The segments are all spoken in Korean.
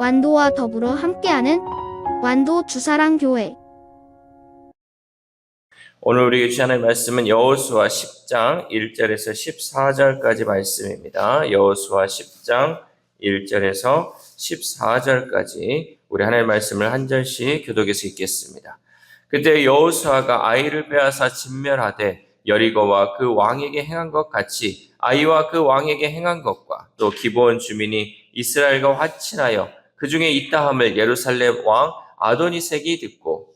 완도와 더불어 함께하는 완도 주사랑교회. 오늘 우리에게 주신 하나님의 말씀은 여호수아 10장 1절에서 14절까지 말씀입니다. 여호수아 10장 1절에서 14절까지 우리 하나님의 말씀을 한 절씩 교독해서 읽겠습니다. 그때 여호수아가 아이를 빼앗아 진멸하되 여리고와 그 왕에게 행한 것 같이 아이와 그 왕에게 행한 것과 또 기브온 주민이 이스라엘과 화친하여 그 중에 있다 함을 예루살렘 왕 아도니색이 듣고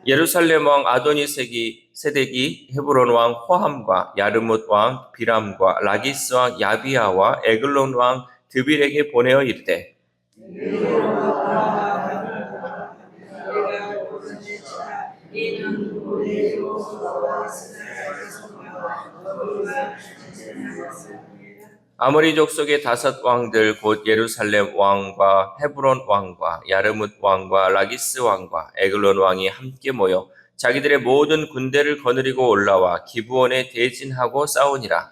예루살렘 왕 세덱이 헤브론 왕 호함과 야르뭇 왕 비람과 라기스 왕 야비아와 에글론 왕 드빌에게 보내어 이르되 아모리 족속의 5 왕들 곧 예루살렘 왕과 헤브론 왕과 야르뭇 왕과 라기스 왕과 에글론 왕이 함께 모여 자기들의 모든 군대를 거느리고 올라와 기브온에 대진하고 싸우니라.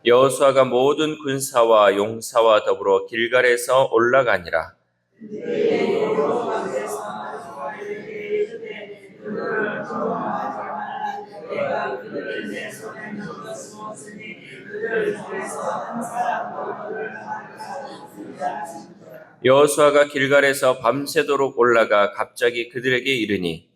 여호수아가 모든 군사와 용사와 더불어 길갈에서 올라가니라. 여호수아가 길갈에서 밤새도록 올라가 갑자기 그들에게 이르니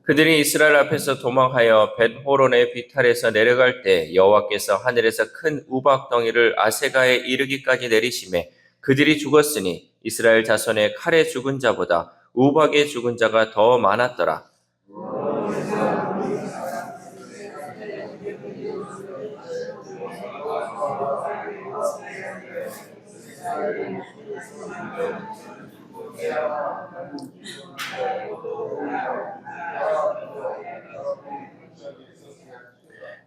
그들이 이스라엘 앞에서 도망하여 벳호론의 비탈에서 내려갈 때 여호와께서 하늘에서 큰 우박덩이를 아세가에 이르기까지 내리시매 그들이 죽었으니 이스라엘 자손의 칼에 죽은 자보다 우박에 죽은 자가 더 많았더라.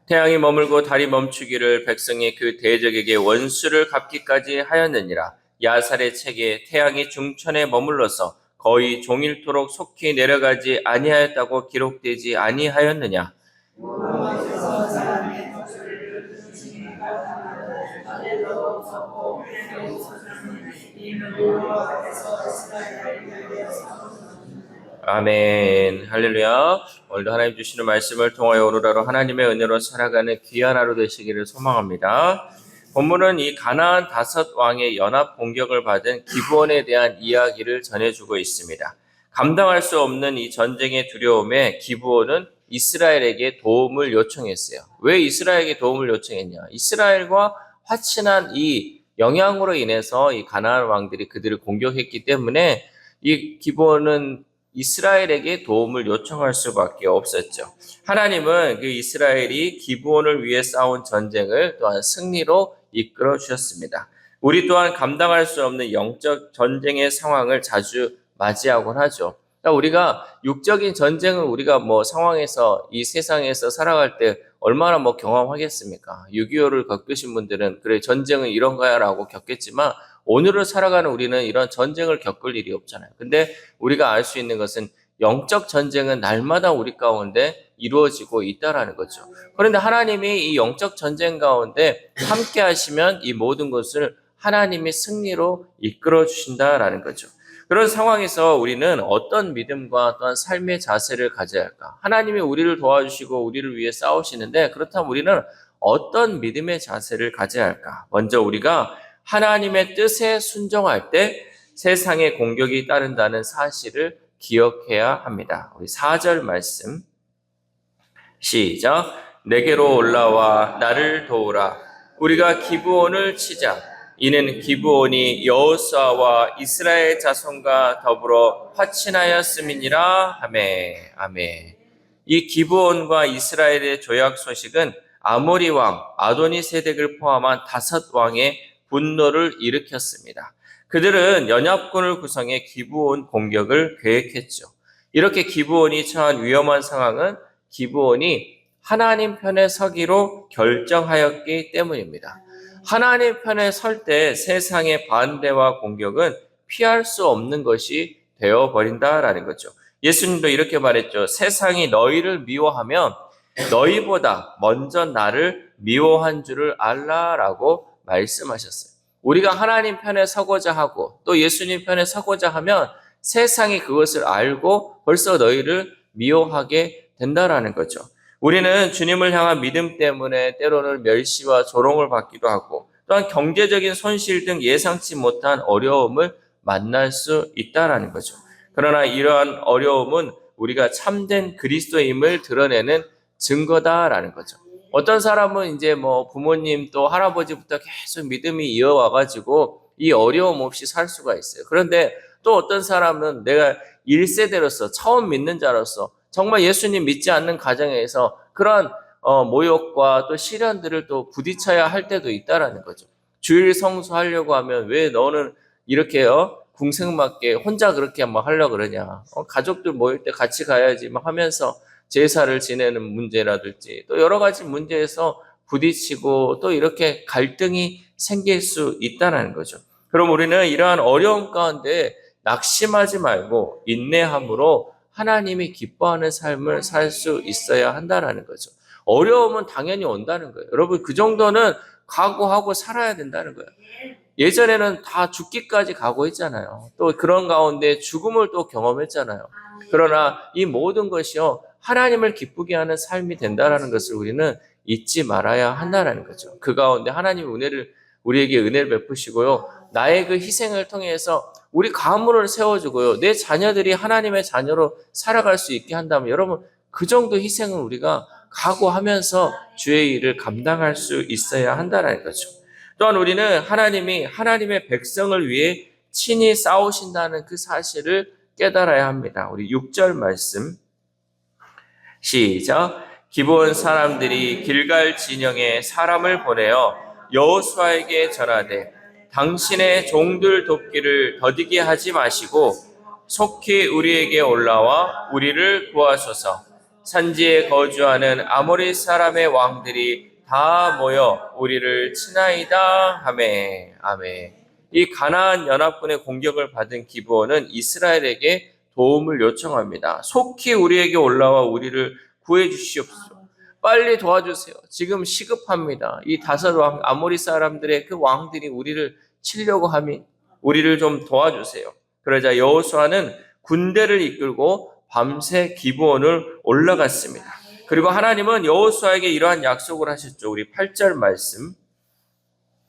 태양이 머물고 달이 멈추기를 백성이 그 대적에게 원수를 갚기까지 하였느니라. 야살의 책에 태양이 중천에 머물러서 거의 종일토록 속히 내려가지 아니하였다고 기록되지 아니하였느냐. 아멘. 할렐루야. 오늘도 하나님 주시는 말씀을 통하여 오늘 하루 하나님의 은혜로 살아가는 귀한 하루 되시기를 소망합니다. 본문은 이 가나안 5 왕의 연합 공격을 받은 기브온에 대한 이야기를 전해주고 있습니다. 감당할 수 없는 이 전쟁의 두려움에 기브온은 이스라엘에게 도움을 요청했어요. 왜 이스라엘에게 도움을 요청했냐? 이스라엘과 화친한 이 영향으로 인해서 이 가나안 왕들이 그들을 공격했기 때문에 이 기브온은 이스라엘에게 도움을 요청할 수밖에 없었죠. 하나님은 그 이스라엘이 기브온을 위해 싸운 전쟁을 또한 승리로 이끌어 주셨습니다. 우리 또한 감당할 수 없는 영적 전쟁의 상황을 자주 맞이하곤 하죠. 그러니까 우리가 육적인 전쟁을 우리가 상황에서 이 세상에서 살아갈 때 얼마나 경험하겠습니까? 6.25를 겪으신 분들은 그래 전쟁은 이런 거야라고 겪겠지만 오늘을 살아가는 우리는 이런 전쟁을 겪을 일이 없잖아요. 근데 우리가 알 수 있는 것은 영적 전쟁은 날마다 우리 가운데 이루어지고 있다라는 거죠. 그런데 하나님이 이 영적 전쟁 가운데 함께 하시면 이 모든 것을 하나님이 승리로 이끌어 주신다라는 거죠. 그런 상황에서 우리는 어떤 믿음과 또한 삶의 자세를 가져야 할까? 하나님이 우리를 도와주시고 우리를 위해 싸우시는데 그렇다면 우리는 어떤 믿음의 자세를 가져야 할까? 먼저 우리가 하나님의 뜻에 순종할 때 세상의 공격이 따른다는 사실을 기억해야 합니다. 우리 4절 말씀 시작. 내게로 올라와 나를 도우라. 우리가 기브온을 치자. 이는 기브온이 여호수아와 이스라엘 자손과 더불어 화친하였음이니라 하매. 아멘. 이 기브온과 이스라엘의 조약 소식은 아모리 왕 아도니세덱을 포함한 5왕의 분노를 일으켰습니다. 그들은 연합군을 구성해 기브온 공격을 계획했죠. 이렇게 기브온이 처한 위험한 상황은 기브온이 하나님 편에 서기로 결정하였기 때문입니다. 하나님 편에 설 때 세상의 반대와 공격은 피할 수 없는 것이 되어버린다라는 거죠. 예수님도 이렇게 말했죠. 세상이 너희를 미워하면 너희보다 먼저 나를 미워한 줄을 알라라고 말씀하셨어요. 우리가 하나님 편에 서고자 하고 또 예수님 편에 서고자 하면 세상이 그것을 알고 벌써 너희를 미워하게 된다라는 거죠. 우리는 주님을 향한 믿음 때문에 때로는 멸시와 조롱을 받기도 하고 또한 경제적인 손실 등 예상치 못한 어려움을 만날 수 있다라는 거죠. 그러나 이러한 어려움은 우리가 참된 그리스도임을 드러내는 증거다라는 거죠. 어떤 사람은 이제 부모님 또 할아버지부터 계속 믿음이 이어와가지고 이 어려움 없이 살 수가 있어요. 그런데 또 어떤 사람은 내가 1세대로서 처음 믿는 자로서 정말 예수님 믿지 않는 가정에서 그런 모욕과 또 시련들을 또 부딪혀야 할 때도 있다라는 거죠. 주일 성수하려고 하면 왜 너는 이렇게 궁생맞게 혼자 그렇게 하려고 그러냐. 가족들 모일 때 같이 가야지 하면서 제사를 지내는 문제라든지 또 여러 가지 문제에서 부딪히고 또 이렇게 갈등이 생길 수 있다는 거죠. 그럼 우리는 이러한 어려움 가운데 낙심하지 말고 인내함으로 하나님이 기뻐하는 삶을 살 수 있어야 한다는 거죠. 어려움은 당연히 온다는 거예요. 여러분 그 정도는 각오하고 살아야 된다는 거예요. 예전에는 다 죽기까지 각오했잖아요. 또 그런 가운데 죽음을 또 경험했잖아요. 그러나 이 모든 것이요 하나님을 기쁘게 하는 삶이 된다는 것을 우리는 잊지 말아야 한다는 거죠. 그 가운데 하나님이 우리에게 은혜를 베푸시고요. 나의 그 희생을 통해서 우리 가문을 세워주고요. 내 자녀들이 하나님의 자녀로 살아갈 수 있게 한다면 여러분 그 정도 희생을 우리가 각오하면서 주의 일을 감당할 수 있어야 한다는 거죠. 또한 우리는 하나님이 하나님의 백성을 위해 친히 싸우신다는 그 사실을 깨달아야 합니다. 우리 6절 말씀 시작. 기브온 사람들이 길갈 진영에 사람을 보내어 여호수아에게 전하되 당신의 종들 돕기를 더디게 하지 마시고 속히 우리에게 올라와 우리를 구하소서. 산지에 거주하는 아모리 사람의 왕들이 다 모여 우리를 치나이다 하매. 아멘. 이 가나안 연합군의 공격을 받은 기브온은 이스라엘에게 도움을 요청합니다. 속히 우리에게 올라와 우리를 구해 주시옵소서. 빨리 도와주세요. 지금 시급합니다. 이 5왕 아모리 사람들의 그 왕들이 우리를 치려고 하니 우리를 좀 도와주세요. 그러자 여호수아는 군대를 이끌고 밤새 기브온을 올라갔습니다. 그리고 하나님은 여호수아에게 이러한 약속을 하셨죠. 우리 8절 말씀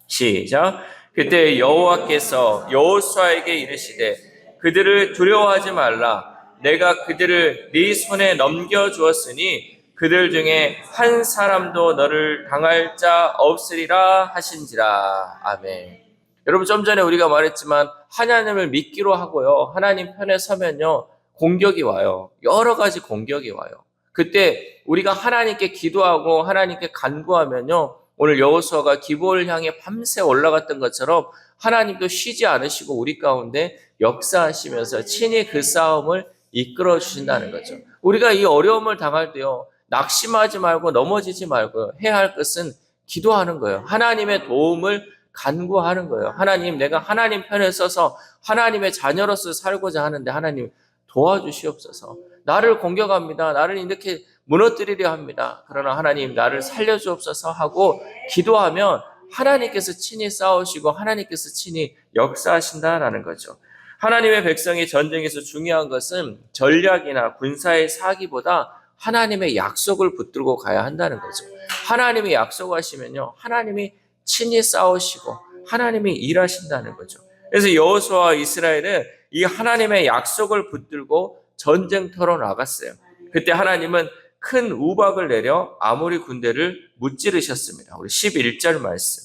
시작. 그때 여호와께서 여호수아에게 이르시되 그들을 두려워하지 말라. 내가 그들을 네 손에 넘겨주었으니 그들 중에 한 사람도 너를 당할 자 없으리라 하신지라. 아멘. 여러분 좀 전에 우리가 말했지만 하나님을 믿기로 하고요. 하나님 편에 서면요. 공격이 와요. 여러 가지 공격이 와요. 그때 우리가 하나님께 기도하고 하나님께 간구하면요. 오늘 여호수아가 기브온을 향해 밤새 올라갔던 것처럼 하나님도 쉬지 않으시고 우리 가운데 역사하시면서 친히 그 싸움을 이끌어 주신다는 거죠. 우리가 이 어려움을 당할 때요. 낙심하지 말고 넘어지지 말고 해야 할 것은 기도하는 거예요. 하나님의 도움을 간구하는 거예요. 하나님, 내가 하나님 편에 서서 하나님의 자녀로서 살고자 하는데 하나님 도와주시옵소서. 나를 공격합니다. 나를 이렇게 무너뜨리려 합니다. 그러나 하나님 나를 살려주옵소서 하고 기도하면 하나님께서 친히 싸우시고 하나님께서 친히 역사하신다라는 거죠. 하나님의 백성이 전쟁에서 중요한 것은 전략이나 군사의 사기보다 하나님의 약속을 붙들고 가야 한다는 거죠. 하나님이 약속하시면요. 하나님이 친히 싸우시고 하나님이 일하신다는 거죠. 그래서 여호수아와 이스라엘은 이 하나님의 약속을 붙들고 전쟁터로 나갔어요. 그때 하나님은 큰 우박을 내려 아모리 군대를 무찌르셨습니다. 우리 11절 말씀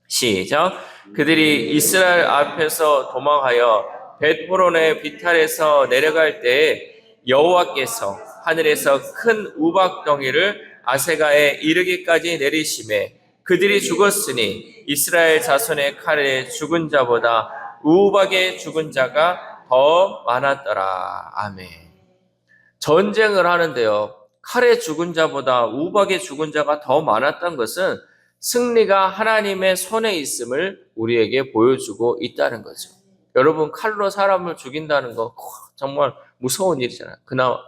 시작. 그들이 이스라엘 앞에서 도망하여 벳호론의 비탈에서 내려갈 때에 여호와께서 하늘에서 큰 우박덩이를 아세가에 이르기까지 내리심에 그들이 죽었으니 이스라엘 자손의 칼에 죽은 자보다 우박에 죽은 자가 더 많았더라. 아멘. 전쟁을 하는데요, 칼에 죽은 자보다 우박에 죽은 자가 더 많았던 것은 승리가 하나님의 손에 있음을 우리에게 보여주고 있다는 거죠. 여러분, 칼로 사람을 죽인다는 거 정말 무서운 일이잖아요.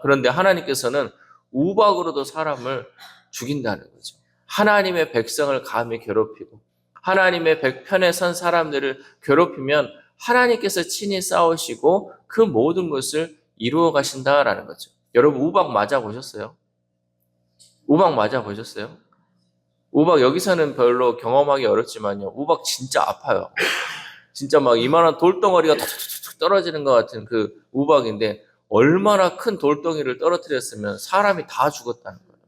그런데 하나님께서는 우박으로도 사람을 죽인다는 거죠. 하나님의 백성을 감히 괴롭히고 하나님의 백편에 선 사람들을 괴롭히면 하나님께서 친히 싸우시고 그 모든 것을 이루어 가신다라는 거죠. 여러분, 우박 맞아 보셨어요? 우박 맞아 보셨어요? 우박 여기서는 별로 경험하기 어렵지만요, 우박 진짜 아파요. 진짜 막 이만한 돌덩어리가 툭툭툭 떨어지는 것 같은 그 우박인데 얼마나 큰 돌덩이를 떨어뜨렸으면 사람이 다 죽었다는 거예요.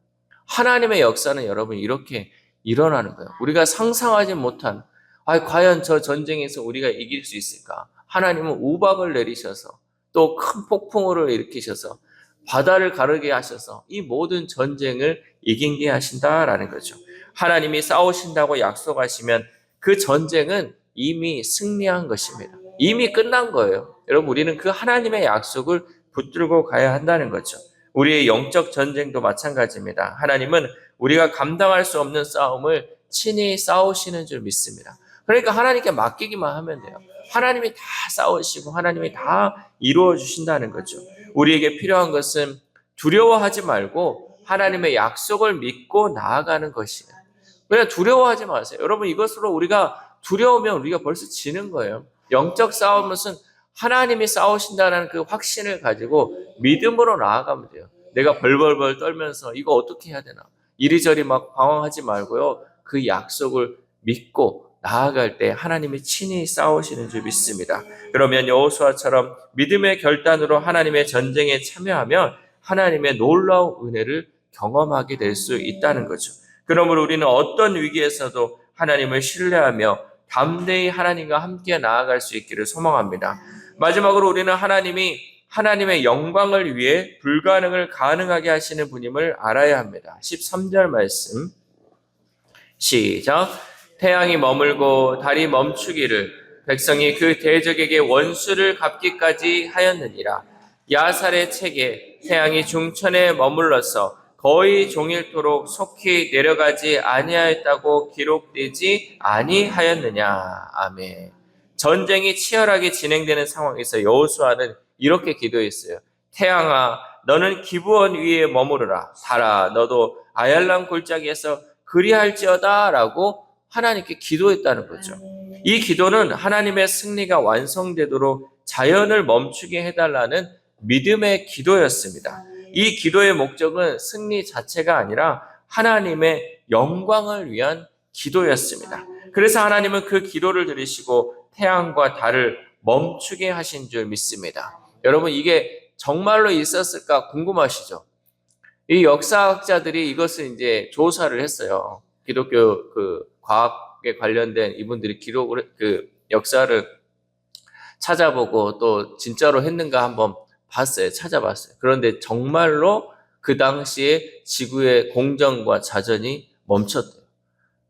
하나님의 역사는 여러분 이렇게 일어나는 거예요. 우리가 상상하지 못한, 과연 저 전쟁에서 우리가 이길 수 있을까? 하나님은 우박을 내리셔서 또 큰 폭풍우를 일으키셔서 바다를 가르게 하셔서 이 모든 전쟁을 이기게 하신다라는 거죠. 하나님이 싸우신다고 약속하시면 그 전쟁은 이미 승리한 것입니다. 이미 끝난 거예요. 여러분, 우리는 그 하나님의 약속을 붙들고 가야 한다는 거죠. 우리의 영적 전쟁도 마찬가지입니다. 하나님은 우리가 감당할 수 없는 싸움을 친히 싸우시는 줄 믿습니다. 그러니까 하나님께 맡기기만 하면 돼요. 하나님이 다 싸우시고 하나님이 다 이루어 주신다는 거죠. 우리에게 필요한 것은 두려워하지 말고 하나님의 약속을 믿고 나아가는 것이에요. 그냥 두려워하지 마세요. 여러분, 이것으로 우리가 두려우면 우리가 벌써 지는 거예요. 영적 싸움은 하나님이 싸우신다는 그 확신을 가지고 믿음으로 나아가면 돼요. 내가 벌벌벌 떨면서 이거 어떻게 해야 되나, 이리저리 막 방황하지 말고요, 그 약속을 믿고 나아갈 때 하나님이 친히 싸우시는 줄 믿습니다. 그러면 여호수아처럼 믿음의 결단으로 하나님의 전쟁에 참여하면 하나님의 놀라운 은혜를 경험하게 될 수 있다는 거죠. 그러므로 우리는 어떤 위기에서도 하나님을 신뢰하며 담대히 하나님과 함께 나아갈 수 있기를 소망합니다. 마지막으로 우리는 하나님이 하나님의 영광을 위해 불가능을 가능하게 하시는 분임을 알아야 합니다. 13절 말씀 시작. 태양이 머물고 달이 멈추기를 백성이 그 대적에게 원수를 갚기까지 하였느니라. 야살의 책에 태양이 중천에 머물러서 거의 종일토록 속히 내려가지 아니하였다고 기록되지 아니하였느냐. 아멘. 전쟁이 치열하게 진행되는 상황에서 여호수아는 이렇게 기도했어요. 태양아, 너는 기브온 위에 머무르라. 달아, 너도 아얄람 골짜기에서 그리할지어다 라고 하나님께 기도했다는 거죠. 이 기도는 하나님의 승리가 완성되도록 자연을 멈추게 해달라는 믿음의 기도였습니다. 이 기도의 목적은 승리 자체가 아니라 하나님의 영광을 위한 기도였습니다. 그래서 하나님은 그 기도를 들으시고 태양과 달을 멈추게 하신 줄 믿습니다. 여러분, 이게 정말로 있었을까 궁금하시죠? 이 역사학자들이 이것을 이제 조사를 했어요. 기독교 과학에 관련된 이분들이 역사를 찾아보고 또 진짜로 했는가 한번 찾아봤어요. 그런데 정말로 그 당시에 지구의 공정과 자전이 멈췄대요.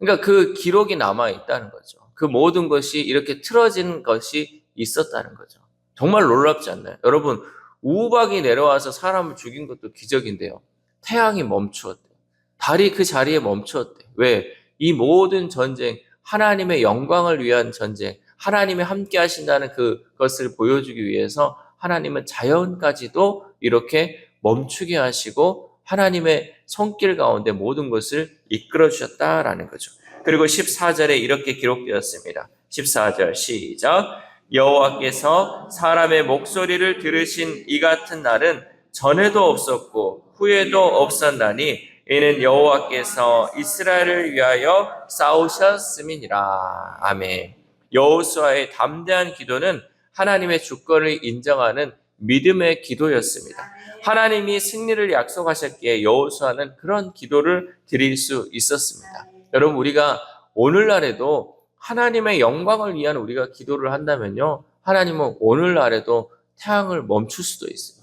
그러니까 그 기록이 남아 있다는 거죠. 그 모든 것이 이렇게 틀어진 것이 있었다는 거죠. 정말 놀랍지 않나요? 여러분, 우박이 내려와서 사람을 죽인 것도 기적인데요, 태양이 멈추었대요. 달이 그 자리에 멈추었대요. 왜? 이 모든 전쟁, 하나님의 영광을 위한 전쟁, 하나님이 함께 하신다는 그것을 보여주기 위해서 하나님은 자연까지도 이렇게 멈추게 하시고 하나님의 손길 가운데 모든 것을 이끌어 주셨다라는 거죠. 그리고 14절에 이렇게 기록되었습니다. 14절 시작. 여호와께서 사람의 목소리를 들으신 이 같은 날은 전에도 없었고 후에도 없었나니 이는 여호와께서 이스라엘을 위하여 싸우셨음이니라. 아멘. 여호수아의 담대한 기도는 하나님의 주권을 인정하는 믿음의 기도였습니다. 하나님이 승리를 약속하셨기에 여호수아는 그런 기도를 드릴 수 있었습니다. 여러분, 우리가 오늘날에도 하나님의 영광을 위한 우리가 기도를 한다면요, 하나님은 오늘날에도 태양을 멈출 수도 있어요.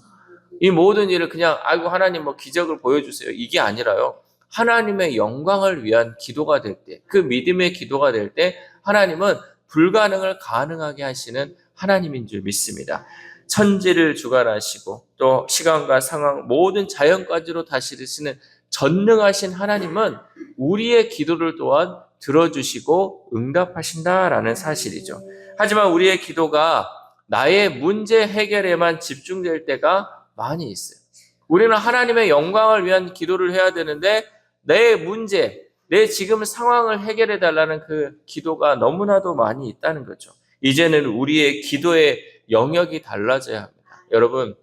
이 모든 일을 그냥 아이고 하나님 뭐 기적을 보여주세요, 이게 아니라요, 하나님의 영광을 위한 기도가 될 때, 그 믿음의 기도가 될 때 하나님은 불가능을 가능하게 하시는 하나님인 줄 믿습니다. 천지를 주관하시고 또 시간과 상황 모든 자연까지로 다스리시는 전능하신 하나님은 우리의 기도를 또한 들어주시고 응답하신다라는 사실이죠. 하지만 우리의 기도가 나의 문제 해결에만 집중될 때가 많이 있어요. 우리는 하나님의 영광을 위한 기도를 해야 되는데 내 문제, 내 지금 상황을 해결해 달라는 그 기도가 너무나도 많이 있다는 거죠. 이제는 우리의 기도의 영역이 달라져야 합니다. 여러분,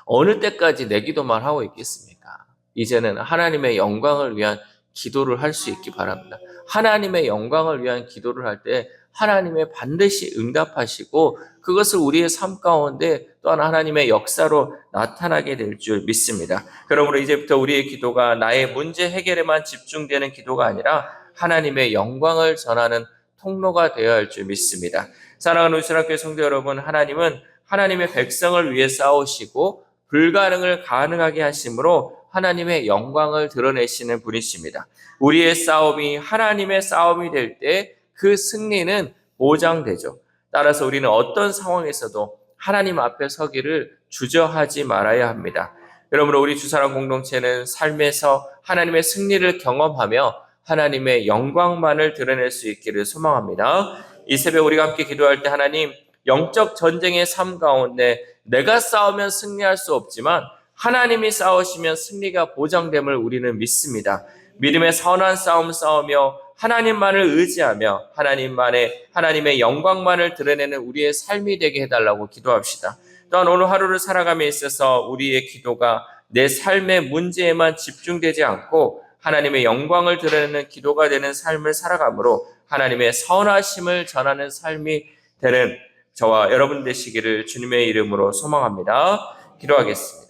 어느 때까지 내 기도만 하고 있겠습니까? 이제는 하나님의 영광을 위한 기도를 할 수 있기 바랍니다. 하나님의 영광을 위한 기도를 할 때 하나님의 반드시 응답하시고 그것을 우리의 삶 가운데 또한 하나님의 역사로 나타나게 될 줄 믿습니다. 그러므로 이제부터 우리의 기도가 나의 문제 해결에만 집중되는 기도가 아니라 하나님의 영광을 전하는 통로가 되어야 할 줄 믿습니다. 사랑하는 우리신학교의 성도 여러분, 하나님은 하나님의 백성을 위해 싸우시고 불가능을 가능하게 하심으로 하나님의 영광을 드러내시는 분이십니다. 우리의 싸움이 하나님의 싸움이 될 때 그 승리는 보장되죠. 따라서 우리는 어떤 상황에서도 하나님 앞에 서기를 주저하지 말아야 합니다. 그러므로 우리 주사람 공동체는 삶에서 하나님의 승리를 경험하며 하나님의 영광만을 드러낼 수 있기를 소망합니다. 이 새벽 우리가 함께 기도할 때 하나님, 영적 전쟁의 삶 가운데 내가 싸우면 승리할 수 없지만 하나님이 싸우시면 승리가 보장됨을 우리는 믿습니다. 믿음의 선한 싸움 싸우며 하나님만을 의지하며 하나님의 영광만을 드러내는 우리의 삶이 되게 해달라고 기도합시다. 또한 오늘 하루를 살아감에 있어서 우리의 기도가 내 삶의 문제에만 집중되지 않고 하나님의 영광을 드러내는 기도가 되는 삶을 살아감으로 하나님의 선하심을 전하는 삶이 되는 저와 여러분 되시기를 주님의 이름으로 소망합니다. 기도하겠습니다.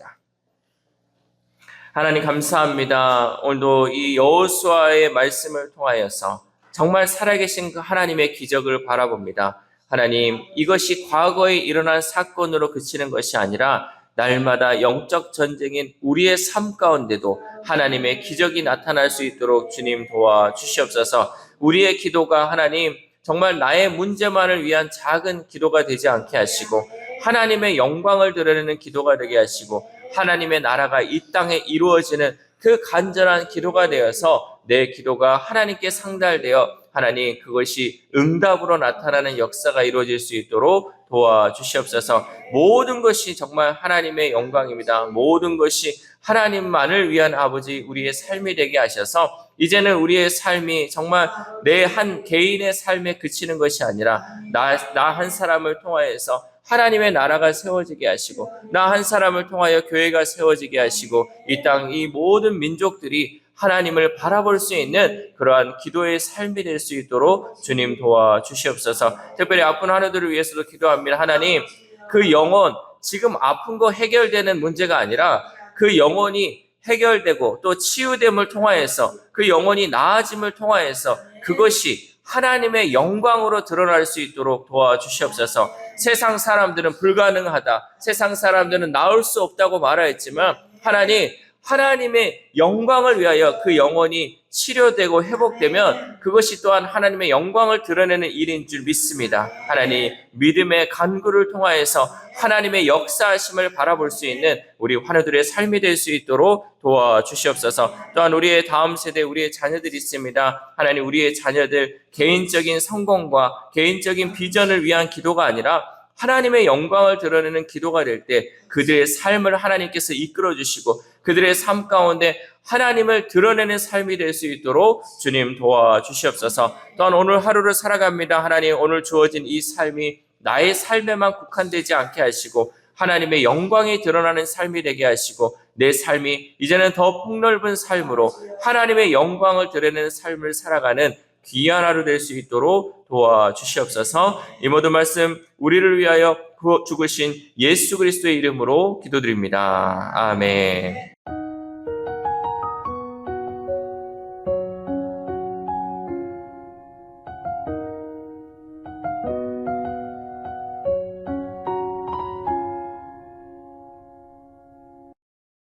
하나님 감사합니다. 오늘도 이 여호수아의 말씀을 통하여서 정말 살아계신 그 하나님의 기적을 바라봅니다. 하나님, 이것이 과거에 일어난 사건으로 그치는 것이 아니라 날마다 영적 전쟁인 우리의 삶 가운데도 하나님의 기적이 나타날 수 있도록 주님 도와주시옵소서. 우리의 기도가 하나님 정말 나의 문제만을 위한 작은 기도가 되지 않게 하시고 하나님의 영광을 드러내는 기도가 되게 하시고 하나님의 나라가 이 땅에 이루어지는 그 간절한 기도가 되어서 내 기도가 하나님께 상달되어 하나님 그것이 응답으로 나타나는 역사가 이루어질 수 있도록 도와주시옵소서. 모든 것이 정말 하나님의 영광입니다. 모든 것이 하나님만을 위한 아버지 우리의 삶이 되게 하셔서 이제는 우리의 삶이 정말 내 한 개인의 삶에 그치는 것이 아니라 나 한 사람을 통하여서 하나님의 나라가 세워지게 하시고 나 한 사람을 통하여 교회가 세워지게 하시고 이 땅 이 모든 민족들이 하나님을 바라볼 수 있는 그러한 기도의 삶이 될 수 있도록 주님 도와주시옵소서. 특별히 아픈 하나들을 위해서도 기도합니다. 하나님, 그 영혼 지금 아픈 거 해결되는 문제가 아니라 그 영혼이 해결되고 또 치유됨을 통하여서 그 영혼이 나아짐을 통하여서 그것이 하나님의 영광으로 드러날 수 있도록 도와주시옵소서. 세상 사람들은 불가능하다, 세상 사람들은 나을 수 없다고 말하였지만 하나님의 영광을 위하여 그 영혼이 치료되고 회복되면 그것이 또한 하나님의 영광을 드러내는 일인 줄 믿습니다. 하나님, 믿음의 간구를 통하여서 하나님의 역사하심을 바라볼 수 있는 우리 환우들의 삶이 될 수 있도록 도와주시옵소서. 또한 우리의 다음 세대, 우리의 자녀들이 있습니다. 하나님, 우리의 자녀들 개인적인 성공과 개인적인 비전을 위한 기도가 아니라 하나님의 영광을 드러내는 기도가 될 때 그들의 삶을 하나님께서 이끌어 주시고 그들의 삶 가운데 하나님을 드러내는 삶이 될 수 있도록 주님 도와주시옵소서. 또한 오늘 하루를 살아갑니다. 하나님, 오늘 주어진 이 삶이 나의 삶에만 국한되지 않게 하시고 하나님의 영광이 드러나는 삶이 되게 하시고 내 삶이 이제는 더 폭넓은 삶으로 하나님의 영광을 드러내는 삶을 살아가는 귀한 하루 될 수 있도록 도와주시옵소서. 이 모든 말씀 우리를 위하여 죽으신 예수 그리스도의 이름으로 기도드립니다. 아멘.